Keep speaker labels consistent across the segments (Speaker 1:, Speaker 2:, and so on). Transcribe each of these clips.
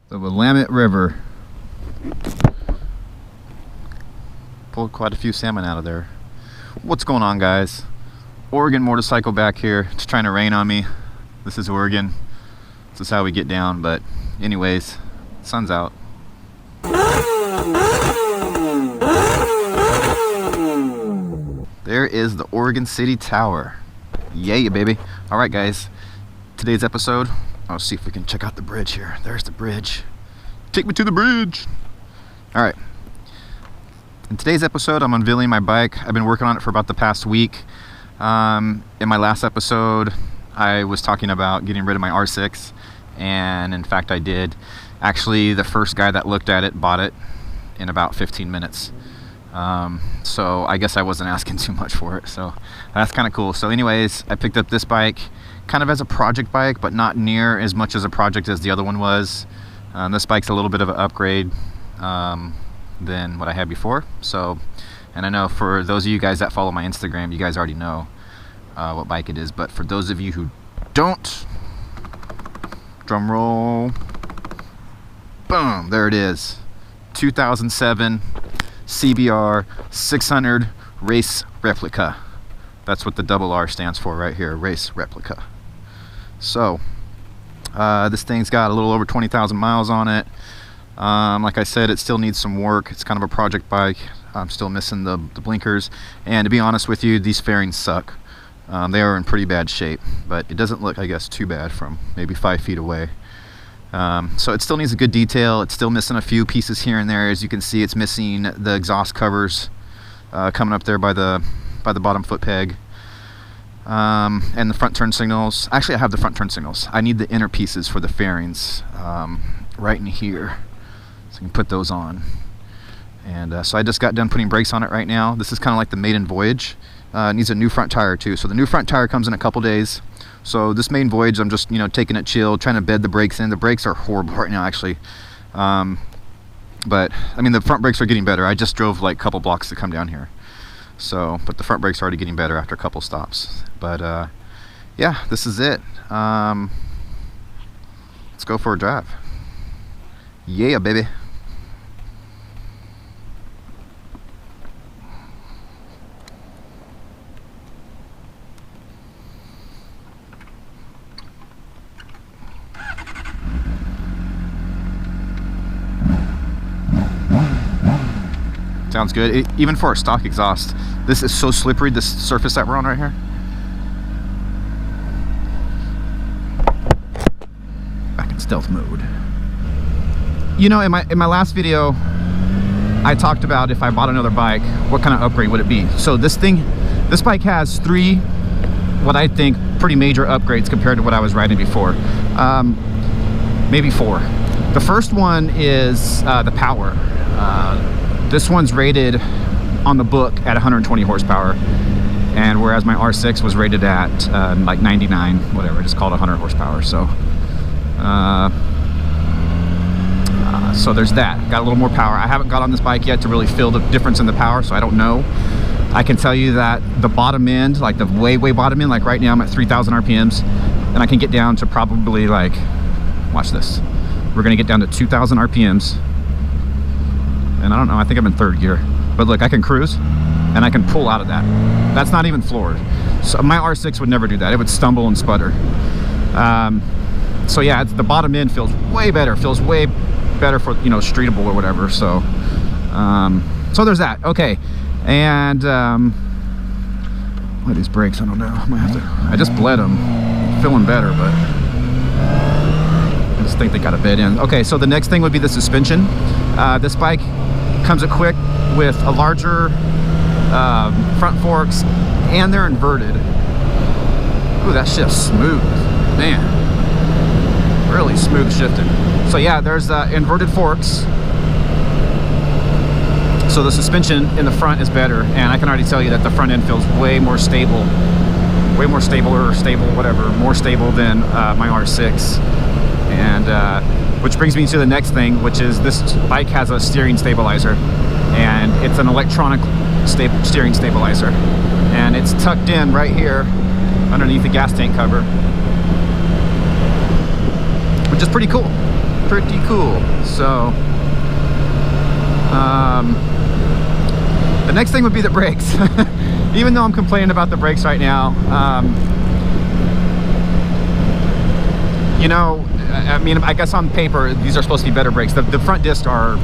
Speaker 1: The Willamette River. Pulled quite a few salmon out of there. What's going on, guys? Oregon motorcycle back here. It's trying to rain on me. This is Oregon. This is how we get down, but anyways, sun's out. There is the Oregon City Tower. Yeah, baby. All right, guys. Today's episode, I'll see if we can check out the bridge here. There's the bridge. Take me to the bridge. All right. In today's episode, I'm unveiling my bike. I've been working on it for about the past week. In my last episode, I was talking about getting rid of my R6, and in fact, I did. Actually, the first guy that looked at it bought it in about 15 minutes. So I guess I wasn't asking too much for it, so that's kind of cool. So anyways, I picked up this bike kind of as a project bike, but not near as much as a project as the other one was. This bike's a little bit of an upgrade than what I had before. So, and I know for those of you guys that follow my Instagram, you guys already know what bike it is, but for those of you who don't, drum roll, boom, there it is. 2007 CBR 600 race replica. That's what the double R stands for right here, race replica. So this thing's got a little over 20,000 miles on it. Like I said, it still needs some work. It's kind of a project bike. I'm still missing the blinkers, and to be honest with you, these fairings suck. They are in pretty bad shape, but it doesn't look, I guess, too bad from maybe 5 feet away. So it still needs a good detail. It's still missing a few pieces here and there. As you can see, it's missing the exhaust covers coming up there by the bottom foot peg, and the front turn signals. Actually, I have the front turn signals. I need the inner pieces for the fairings right in here, so I can put those on. And so I just got done putting brakes on it right now. This is kind of like the maiden voyage. It needs a new front tire too. So the new front tire comes in a couple days. So this main voyage, I'm just, taking it chill, trying to bed the brakes in. The brakes are horrible right now, actually. But I mean, the front brakes are getting better. I just drove like a couple blocks to come down here. So, but the front brakes are already getting better after a couple stops. But yeah, this is it. Let's go for a drive. Yeah, baby. Sounds good. Even for a stock exhaust, this is so slippery, this surface that we're on right here. Back in stealth mode. In my last video, I talked about if I bought another bike, what kind of upgrade would it be? So this bike has 3, what I think, pretty major upgrades compared to what I was riding before. Maybe 4. The first one is the power. This one's rated on the book at 120 horsepower, and whereas my R6 was rated at like 99, whatever, just called 100 horsepower. So so there's that. Got a little more power. I haven't got on this bike yet to really feel the difference in the power, so I don't know. I can tell you that the bottom end, like the way bottom end, like right now I'm at 3,000 RPMs, and I can get down to probably like, watch this, we're gonna get down to 2,000 RPMs. And I don't know, I think I'm in 3rd gear. But look, I can cruise, and I can pull out of that. That's not even floored. So my R6 would never do that. It would stumble and sputter. So yeah, the bottom end feels way better. Feels way better for, streetable or whatever. So, so there's that. Okay, and what are these brakes? I don't know. I might have to. I just bled them. Feeling better, but I just think they got a bed in. Okay, so the next thing would be the suspension. This bike comes equipped with a larger front forks, and they're inverted. Ooh, that shift's smooth, man. Really smooth shifting. So yeah, there's inverted forks. So the suspension in the front is better, and I can already tell you that the front end feels way more stable, more stable than my R6. And which brings me to the next thing, which is this bike has a steering stabilizer, and it's an electronic steering stabilizer, and it's tucked in right here underneath the gas tank cover, which is pretty cool. pretty cool. So the next thing would be the brakes. Even though I'm complaining about the brakes right now, you know, I mean, I guess on paper these are supposed to be better brakes. The front discs are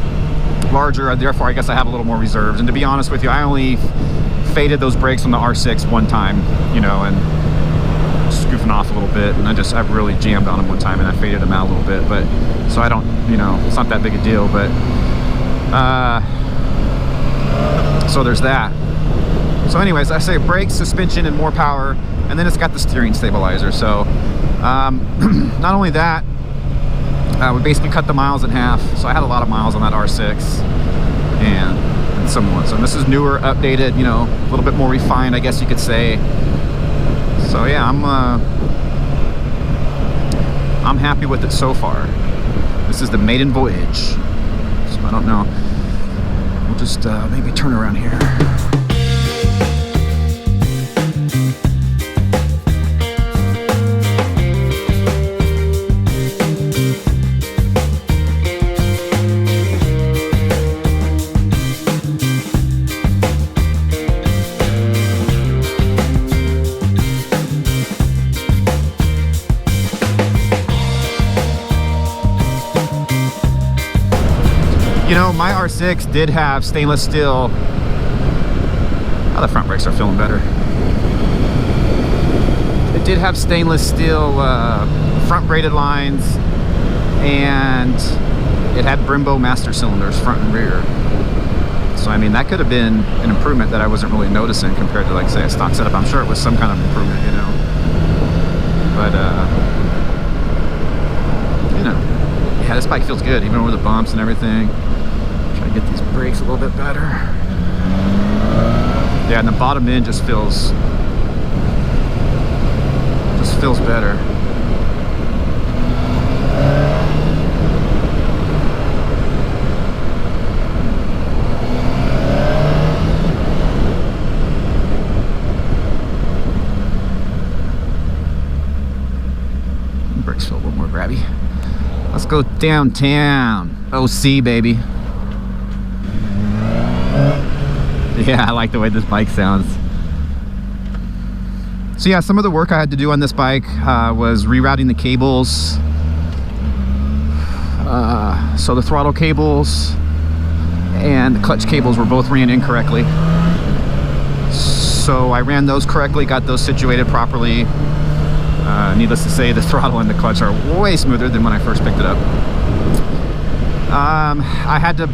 Speaker 1: larger, therefore I guess I have a little more reserves. And to be honest with you, I only faded those brakes on the R6 one time, you know, and scoofing off a little bit, and I really jammed on them one time and I faded them out a little bit. But so I don't, you know, it's not that big a deal. But so there's that. So anyways, I say brakes, suspension, and more power, and then it's got the steering stabilizer. So not only that, we basically cut the miles in half. So I had a lot of miles on that R6 and so on. So this is newer, updated, you know, a little bit more refined, I guess you could say. So yeah, I'm happy with it so far. This is the maiden voyage. So I don't know. We'll just maybe turn around here. You know, my R6 did have stainless steel. Oh, the front brakes are feeling better. It did have stainless steel front braided lines, and it had Brembo master cylinders front and rear. So I mean, that could have been an improvement that I wasn't really noticing compared to, like, say, a stock setup. I'm sure it was some kind of improvement, you know. But you know, yeah, this bike feels good even over the bumps and everything. Get these brakes a little bit better. Yeah, and the bottom end just feels better. Brakes feel a little more grabby. Let's go downtown. OC, baby. Yeah, I like the way this bike sounds. So yeah, some of the work I had to do on this bike was rerouting the cables. So the throttle cables and the clutch cables were both ran incorrectly. So I ran those correctly, got those situated properly. Needless to say, the throttle and the clutch are way smoother than when I first picked it up. I had to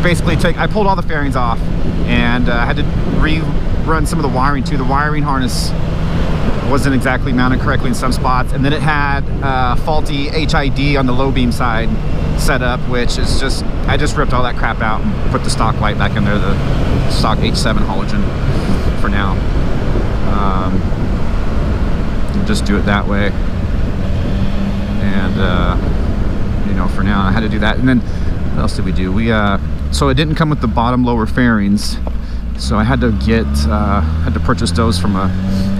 Speaker 1: basically I pulled all the fairings off, and I had to rerun some of the wiring too. The wiring harness wasn't exactly mounted correctly in some spots, and then it had faulty HID on the low beam side set up, which is just, I just ripped all that crap out and put the stock light back in there, the stock H7 halogen for now. Just do it that way, and you know, for now I had to do that. And then what else did we do? So it didn't come with the bottom lower fairings, so I had to purchase those from a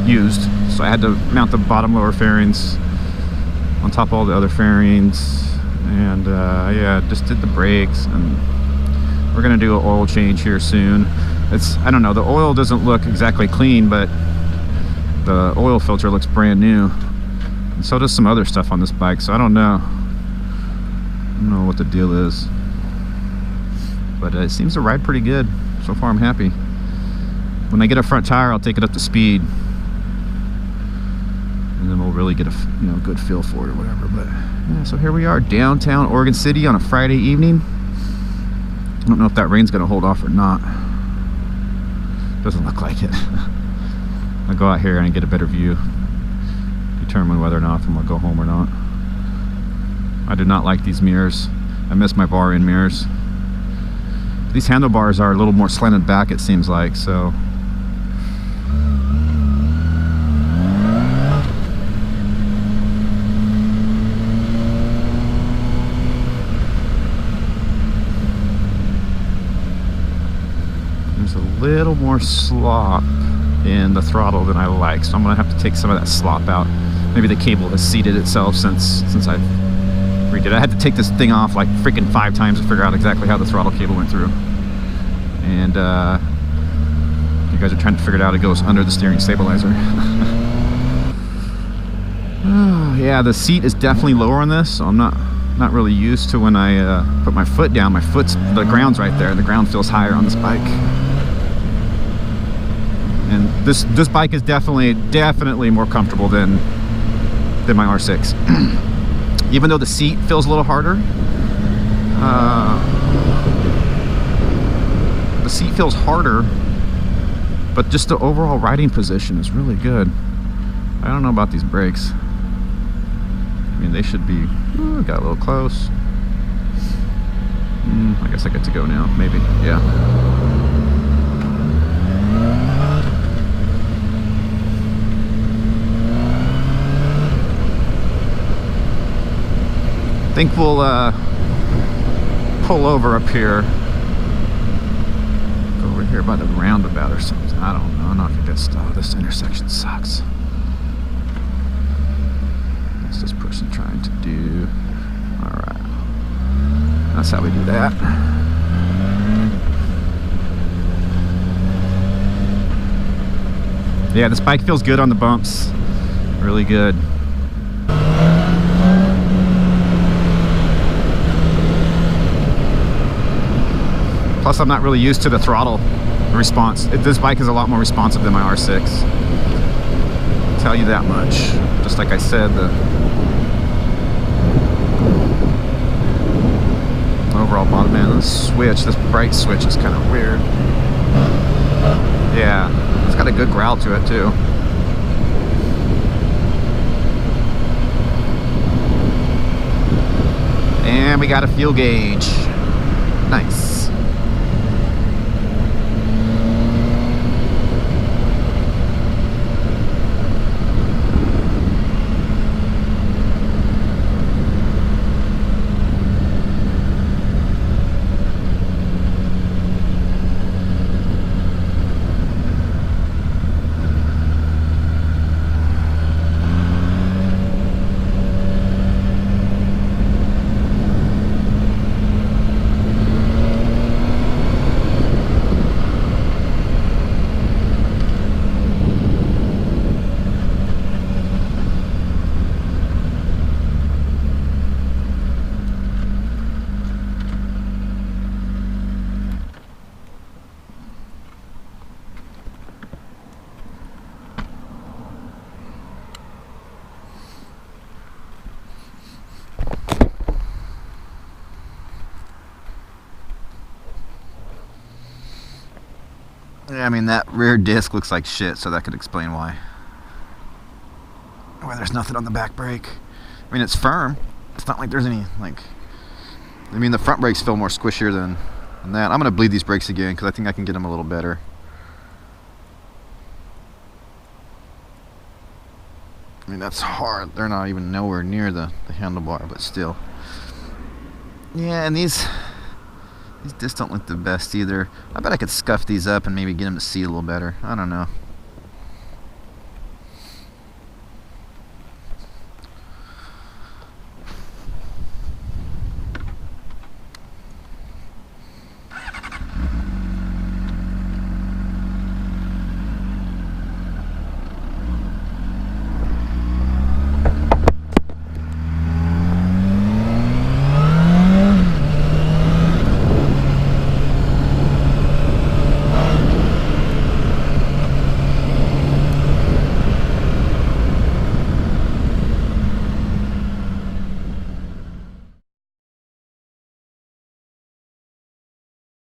Speaker 1: used. So I had to mount the bottom lower fairings on top of all the other fairings, and yeah, just did the brakes, and we're gonna do an oil change here soon. I don't know, the oil doesn't look exactly clean, but the oil filter looks brand new, and so does some other stuff on this bike. So I don't know what the deal is, but it seems to ride pretty good so far. I'm happy. When I get a front tire, I'll take it up to speed, and then we'll really get a good feel for it or whatever. But yeah, so here we are, downtown Oregon City on a Friday evening. I don't know if that rain's gonna hold off or not. Doesn't look like it. I'll go out here and get a better view, determine whether or not I'm gonna go home or not. I do not like these mirrors. I miss my bar end mirrors. These handlebars are a little more slanted back, it seems like, so. There's a little more slop in the throttle than I like, so I'm gonna have to take some of that slop out. Maybe the cable has seated itself since I've redid it. I had to take this thing off like freaking 5 times to figure out exactly how the throttle cable went through. And you guys are trying to figure it out, it goes under the steering stabilizer. Oh, yeah, the seat is definitely lower on this, so I'm not really used to when I put my foot down. The ground's right there. The ground feels higher on this bike. And this bike is definitely more comfortable than my R6. Even though the seat feels a little harder, the seat feels harder, but just the overall riding position is really good. I don't know about these brakes. I mean, they should be, got a little close. I guess I get to go now, maybe, yeah. I think we'll pull over up here. Go over here by the roundabout or something. I don't know. I'm not gonna get stuck. This intersection sucks. What's this person trying to do? Alright. That's how we do that. Yeah, this bike feels good on the bumps. Really good. Plus, I'm not really used to the throttle response. This bike is a lot more responsive than my R6. I'll tell you that much. Just like I said, the overall bottom end, this brake switch is kind of weird. Yeah, it's got a good growl to it too. And we got a fuel gauge. Nice. Yeah, I mean, that rear disc looks like shit, so that could explain why. Why there's nothing on the back brake. I mean, it's firm. It's not like there's any, like... I mean, the front brakes feel more squishier than that. I'm going to bleed these brakes again, because I think I can get them a little better. I mean, that's hard. They're not even nowhere near the handlebar, but still. Yeah, and these discs don't look the best either. I bet I could scuff these up and maybe get them to see a little better. I don't know.